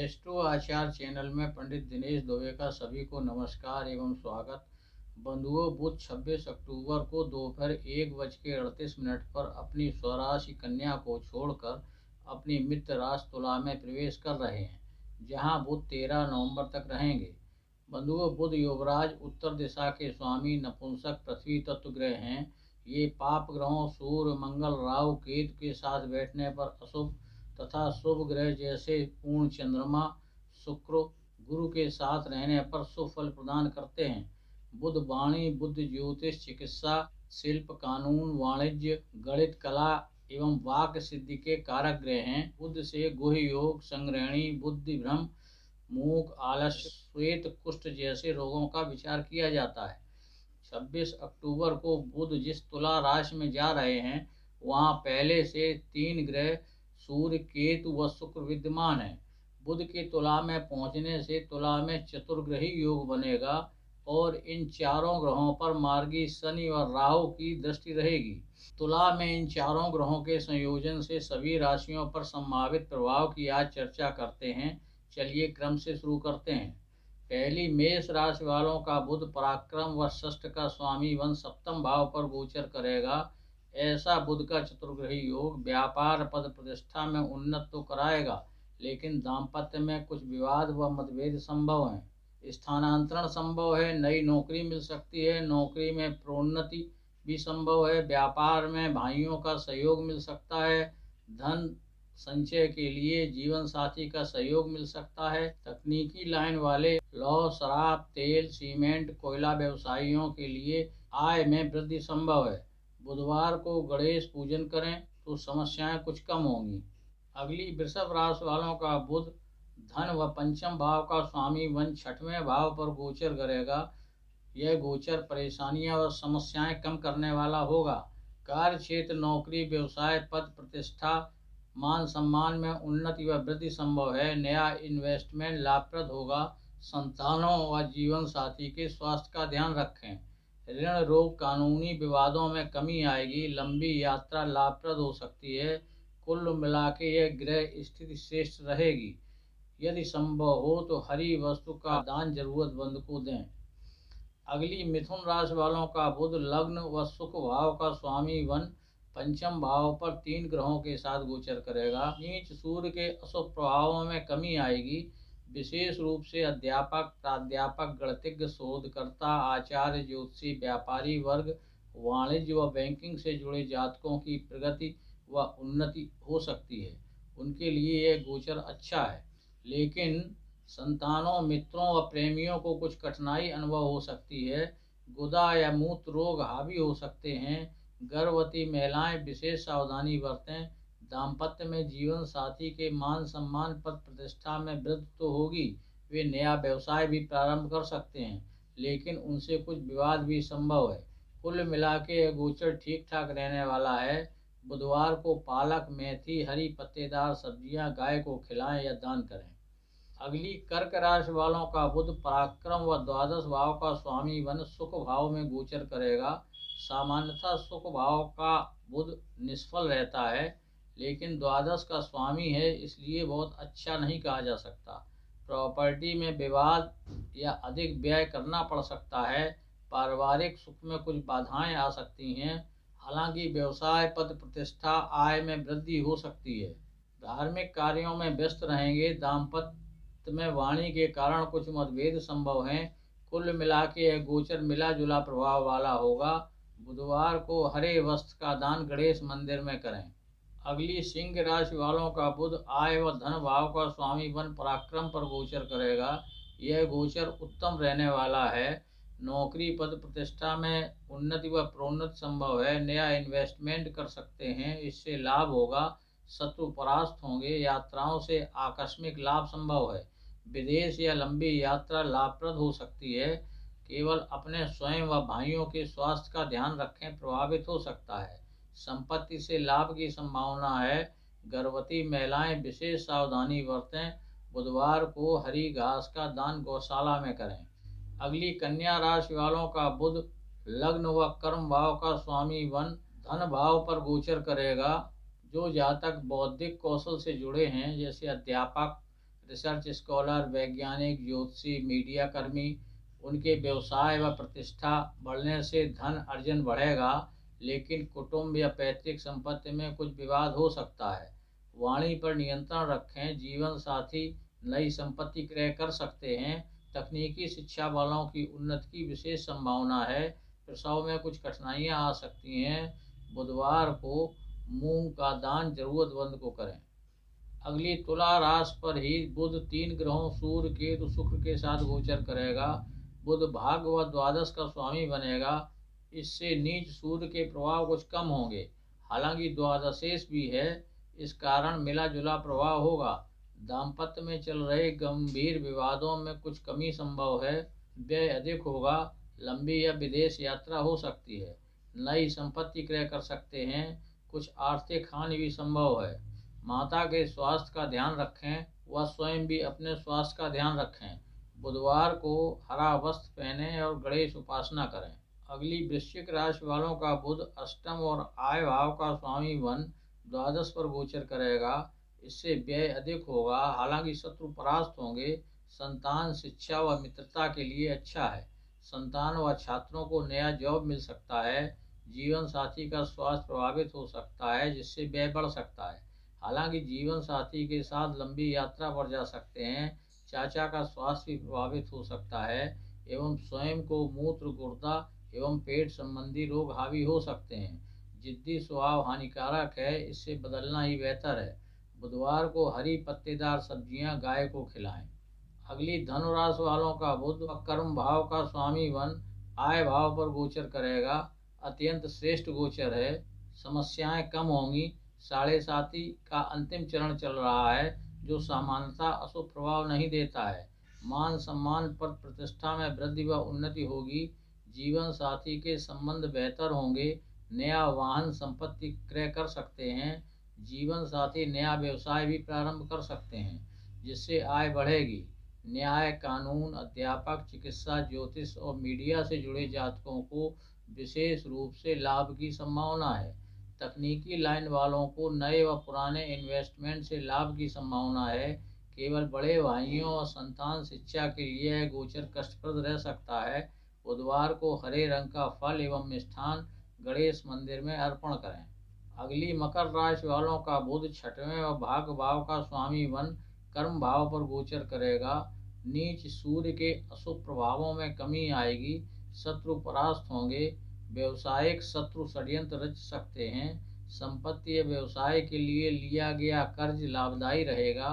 Astro आचार channel में पंडित दिनेश दुबे का सभी को नमस्कार एवं स्वागत। बंधुओं, बुध 26 अक्टूबर को दोपहर 1:38 पर अपनी स्वराशि कन्या को छोड़कर अपनी मित्र राशि तुला में प्रवेश कर रहे हैं, जहां बुध 13 नवंबर तक रहेंगे। बंधुओं, बुध युवराज उत्तर दिशा के स्वामी नपुंसक पृथ्वी तत्व ग्रह हैं। ये पाप ग्रहों सूर्य, मंगल, राहु, केतु के साथ बैठने पर अशुभ तथा शुभ ग्रह जैसे पूर्ण चंद्रमा, शुक्र, गुरु के साथ रहने पर शुभ फल प्रदान करते हैं। बुध वाणी, बुद्ध, ज्योतिष, चिकित्सा, शिल्प, कानून, वाणिज्य, गणित, कला एवं वाक सिद्धि के कारक ग्रह हैं। बुध से गुह योग, संग्रहणी, बुद्धि भ्रम, मूक, आलस्य, श्वेत कुष्ठ जैसे रोगों का विचार किया जाता है। 26 अक्टूबर को बुध जिस तुला राशि में जा रहे हैं, वहां पहले से 3 ग्रह सूर्य, केतु व शुक्र विद्यमान है। बुध के तुला में पहुंचने से तुला में चतुर्ग्रही योग बनेगा और इन चारों ग्रहों पर मार्गी शनि और राहु की दृष्टि रहेगी। तुला में इन चारों ग्रहों के संयोजन से सभी राशियों पर संभावित प्रभाव की आज चर्चा करते हैं। चलिए क्रम से शुरू करते हैं। पहली, मेष राशि वालों का बुध पराक्रम व षष्ठ का स्वामी वन सप्तम भाव पर गोचर करेगा। ऐसा बुध का चतुर्ग्रही योग व्यापार, पद प्रतिष्ठा में उन्नत तो कराएगा, लेकिन दाम्पत्य में कुछ विवाद व मतभेद संभव हैं। स्थानांतरण संभव है, नई नौकरी मिल सकती है, नौकरी में प्रोन्नति भी संभव है। व्यापार में भाइयों का सहयोग मिल सकता है। धन संचय के लिए जीवन साथी का सहयोग मिल सकता है। तकनीकी लाइन वाले लौह, शराब, तेल, सीमेंट, कोयला व्यवसायियों के लिए आय में वृद्धि संभव है। बुधवार को गणेश पूजन करें तो समस्याएं कुछ कम होंगी। अगली, वृषभ राशि वालों का बुध धन व पंचम भाव का स्वामी वन 6वें भाव पर गोचर करेगा। यह गोचर परेशानियां व समस्याएं कम करने वाला होगा। कार्य क्षेत्र, नौकरी, व्यवसाय, पद प्रतिष्ठा, मान सम्मान में उन्नति व वृद्धि संभव है। नया इन्वेस्टमेंट लाभप्रद होगा। संतानों व जीवन साथी के स्वास्थ्य का ध्यान रखें। ऋण, रोग, कानूनी विवादों में कमी आएगी। लंबी यात्रा लाभप्रद हो सकती है। कुल मिला के यह ग्रह स्थिति श्रेष्ठ रहेगी। यदि संभव हो तो हरी वस्तु का दान जरूरतमंद को दें। अगली, मिथुन राशि वालों का बुध लग्न व सुख भाव का स्वामी वन पंचम भाव पर 3 ग्रहों के साथ गोचर करेगा। नीच सूर्य के अशुभ प्रभावों में कमी आएगी। विशेष रूप से अध्यापक, प्राध्यापक, गणितज्ञ, शोधकर्ता, आचार्य, ज्योतिषी, व्यापारी वर्ग, वाणिज्य व बैंकिंग से जुड़े जातकों की प्रगति व उन्नति हो सकती है। उनके लिए यह गोचर अच्छा है, लेकिन संतानों, मित्रों व प्रेमियों को कुछ कठिनाई अनुभव हो सकती है। गुदा या मूत्र रोग हावी हो सकते हैं। गर्भवती महिलाएं विशेष सावधानी बरतें। दाम्पत्य में जीवन साथी के मान सम्मान, पद प्रतिष्ठा में वृद्धि तो होगी। वे नया व्यवसाय भी प्रारंभ कर सकते हैं, लेकिन उनसे कुछ विवाद भी संभव है। कुल मिला के यह गोचर ठीक ठाक रहने वाला है। बुधवार को पालक, मेथी, हरी पत्तेदार सब्जियां गाय को खिलाएं या दान करें। अगली, कर्क राशि वालों का बुध पराक्रम व द्वादश भाव का स्वामी वन सुख भाव में गोचर करेगा। सामान्यतः सुख भाव का बुध निष्फल रहता है, लेकिन द्वादश का स्वामी है, इसलिए बहुत अच्छा नहीं कहा जा सकता। प्रॉपर्टी में विवाद या अधिक व्यय करना पड़ सकता है। पारिवारिक सुख में कुछ बाधाएं आ सकती हैं। हालांकि व्यवसाय, पद प्रतिष्ठा, आय में वृद्धि हो सकती है। धार्मिक कार्यों में व्यस्त रहेंगे। दाम्पत्य में वाणी के कारण कुछ मतभेद संभव हैं। कुल मिला के यह गोचर मिला जुला प्रभाव वाला होगा। बुधवार को हरे वस्त्र का दान गणेश मंदिर में करें। अगली, सिंह राशि वालों का बुध आय व धन भाव का स्वामी वन पराक्रम पर गोचर करेगा। यह गोचर उत्तम रहने वाला है। नौकरी, पद प्रतिष्ठा में उन्नति व प्रोन्नति संभव है। नया इन्वेस्टमेंट कर सकते हैं, इससे लाभ होगा। शत्रु परास्त होंगे। यात्राओं से आकस्मिक लाभ संभव है। विदेश या लंबी यात्रा लाभप्रद हो सकती है। केवल अपने स्वयं व भाइयों के स्वास्थ्य का ध्यान रखें, प्रभावित हो सकता है। संपत्ति से लाभ की संभावना है। गर्भवती महिलाएं विशेष सावधानी बरतें। बुधवार को हरी घास का दान गौशाला में करें। अगली, कन्या राशि वालों का बुध लग्न व कर्म भाव का स्वामी वन धन भाव पर गोचर करेगा। जो जातक बौद्धिक कौशल से जुड़े हैं, जैसे अध्यापक, रिसर्च स्कॉलर, वैज्ञानिक, ज्योतिषी, मीडिया कर्मी, उनके व्यवसाय व प्रतिष्ठा बढ़ने से धन अर्जन बढ़ेगा, लेकिन कुटुंब या पैतृक संपत्ति में कुछ विवाद हो सकता है। वाणी पर नियंत्रण रखें। जीवन साथी नई संपत्ति क्रय कर सकते हैं। तकनीकी शिक्षा वालों की उन्नति की विशेष संभावना है। प्रसव में कुछ कठिनाइयां आ सकती हैं। बुधवार को मूंग का दान जरूरतमंद को करें। अगली तुला राशि पर ही बुध 3 ग्रहों सूर्य, केतु, शुक्र के साथ गोचर करेगा। बुध भाग्य व द्वादश का स्वामी बनेगा। इससे नीच सूर्य के प्रभाव कुछ कम होंगे। हालांकि द्वादशेश भी है, इस कारण मिला जुला प्रभाव होगा। दाम्पत्य में चल रहे गंभीर विवादों में कुछ कमी संभव है। व्यय अधिक होगा। लंबी या विदेश यात्रा हो सकती है। नई संपत्ति क्रय कर सकते हैं। कुछ आर्थिक हानि भी संभव है। माता के स्वास्थ्य का ध्यान रखें। वह स्वयं भी अपने स्वास्थ्य का ध्यान रखें। बुधवार को हरा वस्त्र पहनें और गणेश उपासना करें। अगली वृश्चिक राशि वालों का बुध अष्टम और आय भाव का स्वामी बन द्वादश पर गोचर करेगा। इससे व्यय अधिक होगा। हालांकि शत्रु परास्त होंगे। संतान, शिक्षा व मित्रता के लिए अच्छा है। संतान व छात्रों को नया जॉब मिल सकता है। जीवन साथी का स्वास्थ्य प्रभावित हो सकता है, जिससे व्यय बढ़ सकता है। हालांकि जीवन साथी के साथ लंबी यात्रा पर जा सकते हैं। चाचा का स्वास्थ्य भी प्रभावित हो सकता है एवं स्वयं को मूत्र, गुर्दा एवं पेट संबंधी रोग हावी हो सकते हैं। जिद्दी स्वभाव हानिकारक है, इससे बदलना ही बेहतर है। बुधवार को हरी पत्तेदार सब्जियां गाय को खिलाएं। अगली धनुराशि वालों का बुध कर्म भाव का स्वामी बन आय भाव पर गोचर करेगा। अत्यंत श्रेष्ठ गोचर है। समस्याएं कम होंगी। साढ़े साथी का अंतिम चरण चल रहा है, जो सामान्यतः अशुभ प्रभाव नहीं देता है। मान सम्मान, पद प्रतिष्ठा में वृद्धि व उन्नति होगी। जीवन साथी के संबंध बेहतर होंगे। नया वाहन संपत्ति क्रय कर सकते हैं। जीवन साथी नया व्यवसाय भी प्रारंभ कर सकते हैं, जिससे आय बढ़ेगी। न्याय, कानून, अध्यापक, चिकित्सा, ज्योतिष और मीडिया से जुड़े जातकों को विशेष रूप से लाभ की संभावना है। तकनीकी लाइन वालों को नए व पुराने इन्वेस्टमेंट से लाभ की संभावना है। केवल बड़े भाइयों और संतान शिक्षा के लिए यह गोचर कष्टप्रद रह सकता है। बुधवार को हरे रंग का फल एवं मिष्ठान गणेश मंदिर में अर्पण करें। अगली मकर राशि वालों का बुध छठवें व भाग्य भाव का स्वामी बन कर्म भाव पर गोचर करेगा। नीच सूर्य के अशुभ प्रभावों में कमी आएगी। शत्रु परास्त होंगे। व्यवसायिक शत्रु षड्यंत्र रच सकते हैं। संपत्ति या व्यवसाय के लिए लिया गया कर्ज लाभदायी रहेगा।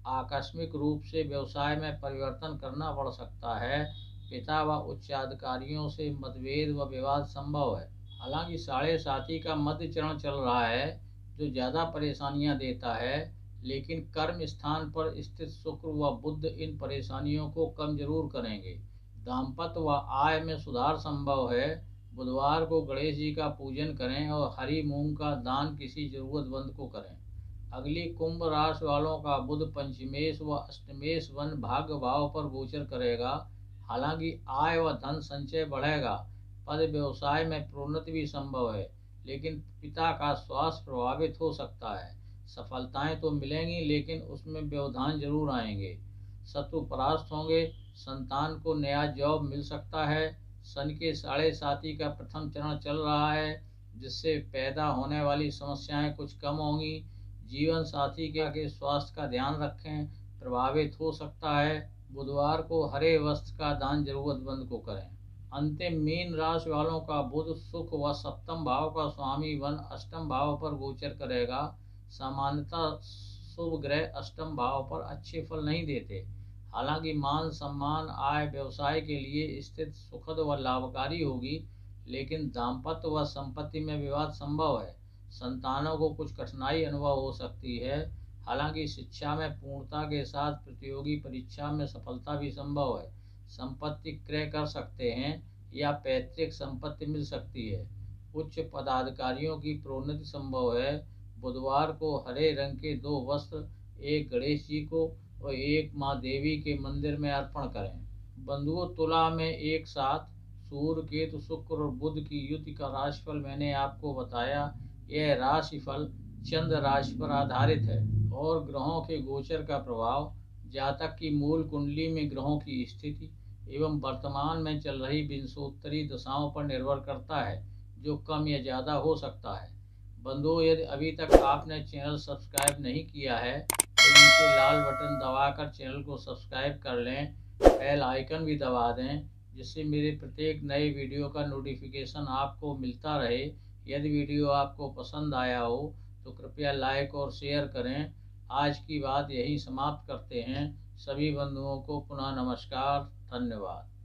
आकस्मिक रूप से व्यवसाय में परिवर्तन करना पड़ सकता है। पिता व उच्चाधिकारियों से मतभेद व विवाद संभव है। हालांकि साढ़े साथी का मध्य चरण चल रहा है, जो ज़्यादा परेशानियां देता है, लेकिन कर्म स्थान पर स्थित शुक्र व बुध इन परेशानियों को कम जरूर करेंगे। दाम्पत्य व आय में सुधार संभव है। बुधवार को गणेश जी का पूजन करें और हरी मूंग का दान किसी जरूरतमंद को करें। अगली कुंभ राशि वालों का बुध पंचमेश व अष्टमेश वन भाग्य भाव पर गोचर करेगा। हालांकि आय व धन संचय बढ़ेगा। पद व्यवसाय में प्रोन्नति भी संभव है, लेकिन पिता का स्वास्थ्य प्रभावित हो सकता है। सफलताएं तो मिलेंगी, लेकिन उसमें व्यवधान जरूर आएंगे। शत्रु परास्त होंगे। संतान को नया जॉब मिल सकता है। सन के साढ़े साथी का प्रथम चरण चल रहा है, जिससे पैदा होने वाली समस्याएं कुछ कम होंगी। जीवन साथी के स्वास्थ्य का ध्यान रखें, प्रभावित हो सकता है। बुधवार को हरे वस्त्र का दान जरूरतमंद को करें। अंतिम मीन राशि वालों का बुध सुख व सप्तम भाव का स्वामी वन अष्टम भाव पर गोचर करेगा। सामान्यतः शुभ ग्रह अष्टम भाव पर अच्छे फल नहीं देते। हालांकि मान सम्मान, आय, व्यवसाय के लिए स्थिति सुखद व लाभकारी होगी, लेकिन दाम्पत्य व संपत्ति में विवाद संभव है। संतानों को कुछ कठिनाई अनुभव हो सकती है। हालांकि शिक्षा में पूर्णता के साथ प्रतियोगी परीक्षा में सफलता भी संभव है। संपत्ति क्रय कर सकते हैं या पैतृक संपत्ति मिल सकती है। उच्च पदाधिकारियों की प्रोन्नति संभव है। बुधवार को हरे रंग के 2 वस्त्र एक गणेश जी को और एक माँ देवी के मंदिर में अर्पण करें। बंधुओं, तुला में एक साथ सूर्य, केतु, शुक्र और बुध की युति का राशिफल मैंने आपको बताया। यह राशिफल चंद्र राशि पर आधारित है और ग्रहों के गोचर का प्रभाव जातक की मूल कुंडली में ग्रहों की स्थिति एवं वर्तमान में चल रही विंशोत्तरी दशाओं पर निर्भर करता है, जो कम या ज़्यादा हो सकता है। बंधुओं, यदि अभी तक आपने चैनल सब्सक्राइब नहीं किया है तो नीचे लाल बटन दबाकर चैनल को सब्सक्राइब कर लें, बेल आइकन भी दबा दें, जिससे मेरे प्रत्येक नए वीडियो का नोटिफिकेशन आपको मिलता रहे। यदि वीडियो आपको पसंद आया हो तो कृपया लाइक और शेयर करें। आज की बात यहीं समाप्त करते हैं। सभी बंधुओं को पुनः नमस्कार। धन्यवाद।